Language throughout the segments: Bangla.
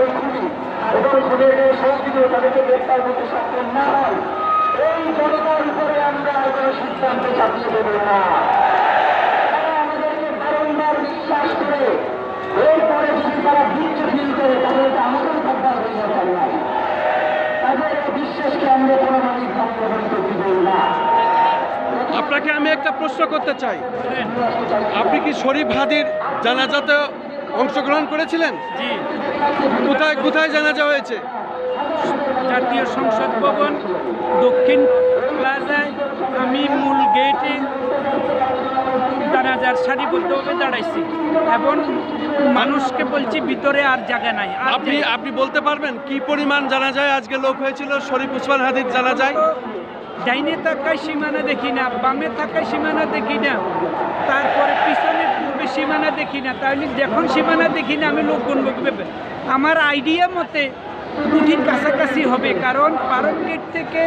এবং খুনের সংগঠিত তাদেরকে গ্রেপ্তার করতে সক্ষম না হয়, এই জনতার উপরে আমরা কোনো সিদ্ধান্ত চাপিয়ে দেব না। তারা আমাদেরকে বারংবার বিশ্বাস করে এরপরে যদি তারা বিচ্ছু ফিল করে তাদেরকে আমাদের দরকার হয়ে দরকার নাই। তাদের বিশ্বাসকে আমরা কোনোভাবেই গ্রহণ করতে দেব না। আপনাকে আমি একটা প্রশ্ন করতে চাই, আপনি কি শরীফ হাদির জানাজাতে অংশগ্রহণ করেছিলেন? জি, কোথায় কোথায় জানাজা হয়েছে? জাতীয় সংসদ ভবন দক্ষিণ প্লাজায় আমি মূল গেটে জানাজার সারিবদ্ধভাবে দাঁড়াইছি এবং মানুষকে বলছি ভিতরে আর জায়গা নাই। আপনি বলতে পারবেন কি পরিমাণ জানাজায় আজকে লোক হয়েছিল শরীফ উসমান হাদির জানাজায়? ডাইনে থাকায় সীমানা দেখি না, বামে থাকায় সীমানা দেখি না, তারপরে পিছনে পূর্বে সীমানা দেখি না। তাহলে যখন সীমানা দেখি না আমি লোক গুনব কিভাবে? আমার আইডিয়া মতে কুঠির কাছাকাছি হবে, কারণ পারক গেট থেকে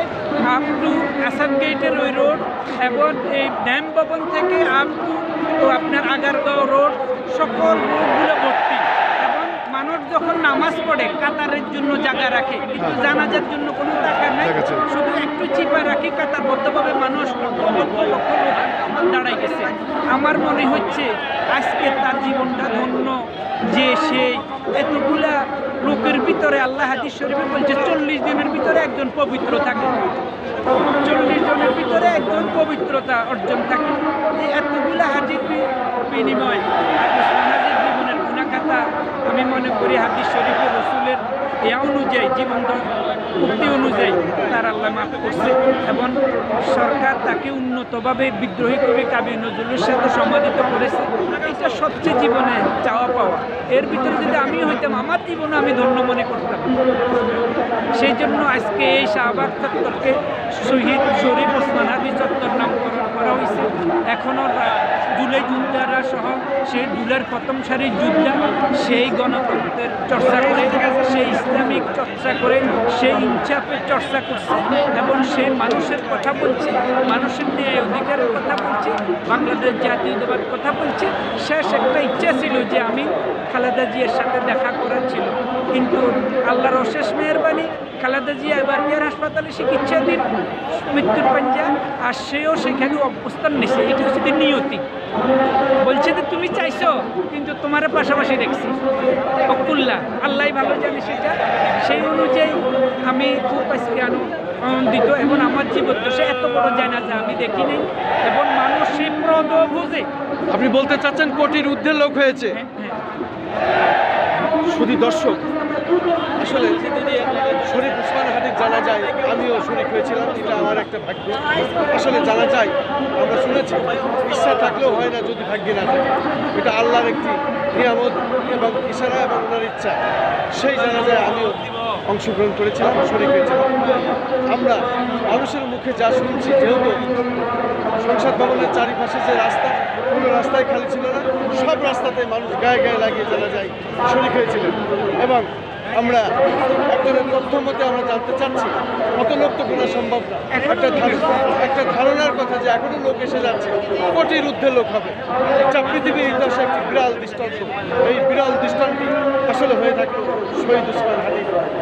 আপ টু আসাদ গেটের ওই রোড এবং এই ড্যাম ভবন থেকে আপ টু আপনার আগারগাঁও রোড, সকল রোডগুলো ভর্তি। এবং মানুষ যখন নামাজ পড়ে কাতারের জন্য জায়গা রাখে, কিন্তু জানাজার জন্য কোনো টাকা নেই, শুধু একটু চিপা রাখি কাতারবদ্ধভাবে মানুষ লক্ষ লক্ষ লক্ষ লোক দাঁড়াই গেছে। আমার মনে হচ্ছে আজকে তার জীবনটা ধন্য যে সেই এতগুলা লোকের ভিতরে আল্লাহ হাদিস শরীফে বলছে 40 দিনের ভিতরে একজন পবিত্র থাকে, 40 জনের ভিতরে একজন পবিত্রতা অর্জন থাকে। এই এতগুলা হাজির বিনিময় হাজির জীবনের গুণাখাতা আমি মনে করি হাদিস শরীফে রসুলের অনুযায়ী জীবন উক্তি অনুযায়ী তার আল্লাহ মাফ করছে এবং সরকার তাকে উন্নতভাবে বিদ্রোহী কবি কাজী নজরুলের সাথে সমাধিত করেছে। এটা সবচেয়ে জীবনে চাওয়া পাওয়া। এর ভিতরে যদি আমি হইতাম আমার জীবনে আমি ধন্য মনে করতাম। সেই জন্য আজকে এই শাহবাগ চত্বরকে শহীদ শরীফ ওসমান হাদি চত্বর নামকরণ করা হয়েছে। এখনও জুলাই যোদ্ধারা সহ সেই জুলাইয়ের প্রথম সারির যোদ্ধা সেই গণতন্ত্রের চর্চা করে, সেই ইসলামিক চর্চা করে, সেই ইনসাফের চর্চা করছে এবং সেই মানুষের কথা বলছে, মানুষের ন্যায় অধিকারের কথা বলছে, বাংলাদেশ জাতীয়তাবাদ কথা বলছে। শেষ একটা ইচ্ছা ছিল যে আমি খালেদা জিয়ার সাথে দেখা করার ছিল, কিন্তু আল্লাহর অশেষ মেহরবানি খালেদা জিয়া এবার কেয়ার হাসপাতালে চিকিৎসাধীন, মৃত্যুর পাঞ্জা, আর সেও সেখানে অবস্থান নিছে। এটা হচ্ছে নিয়তি। বলছে যে তুমি চাইছো কিন্তু তোমার পাশাপাশি দেখছি অকুল্লা, আল্লাহ ভালো জানে সেটা। সেই অনুযায়ী আমি খুব আজকে আনন্দিত এবং আমার জীবন তো সে এত বড় জানাজা আমি দেখিনি এবং মানুষ সেই প্রদ বুঝে। আপনি বলতে চাচ্ছেন কোটির ঊর্ধ্বে লোক হয়েছে? শুধু দর্শক, আসলে শরীফ উসমান হাদির জানাজায় আমিও শরীক হয়েছিলাম, এটা আমার একটা ভাগ্য। আসলে জানাজায় আমরা শুনেছি ইচ্ছা থাকলেও হয় না যদি ভাগ্যে না থাকে, এটা আল্লাহর একটি নিয়ামত এবং ইশারা এবং ওনার ইচ্ছা। সেই জানাজায় আমিও অংশগ্রহণ করেছিলাম, শরীক হয়েছিলাম। আমরা মানুষের মুখে যা শুনছি, যেহেতু সংসদ ভবনের চারিপাশে যে রাস্তা, কোনো রাস্তায় খালি ছিল না, সব রাস্তাতে মানুষ গায়ে গায়ে লাগিয়ে জানাজায় শরীক হয়েছিলেন। এবং আমরা একজনের তথ্য মতে আমরা জানতে চাচ্ছি কত লোক তো গোনা সম্ভব না, একটা ধারণার কথা যে এখনো লোক এসে যাচ্ছে, কোটির ঊর্ধ্বে লোক হবে। যা পৃথিবীর ইতিহাসে একটি বিরাল দৃষ্টান্ত। এই বিরাল দৃষ্টান্তটি আসলে হয়ে থাকে শহীদ উসমান হাদি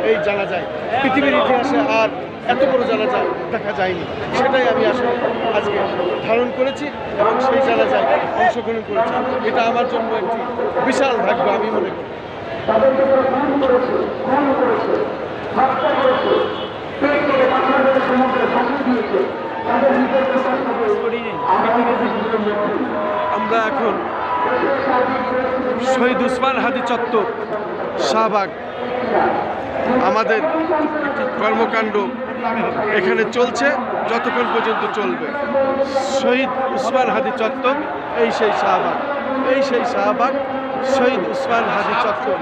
এই জানাজায়। পৃথিবীর ইতিহাসে আর এত বড় জানাজা দেখা যায়নি, সেটাই আমি আসলে আজকে ধারণ করেছি এবং সেই জানাজায় অংশগ্রহণ করেছি। এটা আমার জন্য একটি বিশাল ভাগ্য আমি মনে করি। আমরা এখন শহীদ উসমান হাদি চত্বর, শাহবাগ, আমাদের কর্মকাণ্ড এখানে চলছে যতক্ষণ পর্যন্ত চলবে। শহীদ উসমান হাদি চত্বর, এই সেই শাহবাগ, এই সেই শাহবাগ, শহীদ উসমান হাদি চত্বর।